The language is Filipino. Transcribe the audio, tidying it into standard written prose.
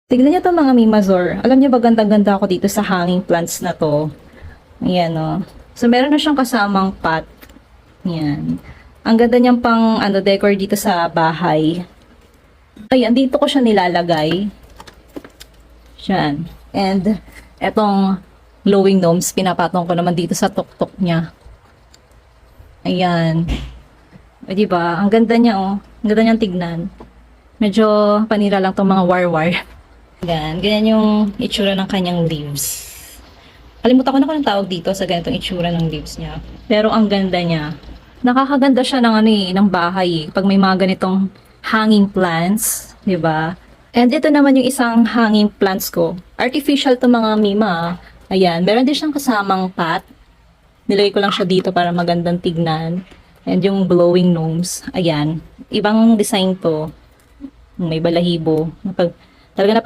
Tignan niyo 'to mga Mimazor. Alam niyo ba gandang-ganda ako dito sa hanging plants na 'to. Ayan oh. So meron na siyang kasamang pot. Ayan. Ang ganda niyang pang ano decor dito sa bahay. Ayan, dito ko siya nilalagay. Diyan. And etong glowing gnomes, pinapatong ko naman dito sa tuktok niya. Ayan. O, diba? Ang ganda niya oh. Ang ganda niyang tignan. Medyo panira lang tong mga war-war. Yan, ganyan yung itsura ng kanyang leaves. Kalimutan ko na kung anong tawag dito sa ganitong itsura ng leaves niya. Pero ang ganda niya. Nakakaganda siya ng ano ng bahay pag may mga ganitong hanging plants, 'di ba? And ito naman yung isang hanging plants ko. Artificial to mga Mima. Ayan, meron din siyang kasamang pot. Nilagay ko lang siya dito para magandang tignan. And yung glowing gnomes, ayan, ibang design to. May balahibo. Talaga na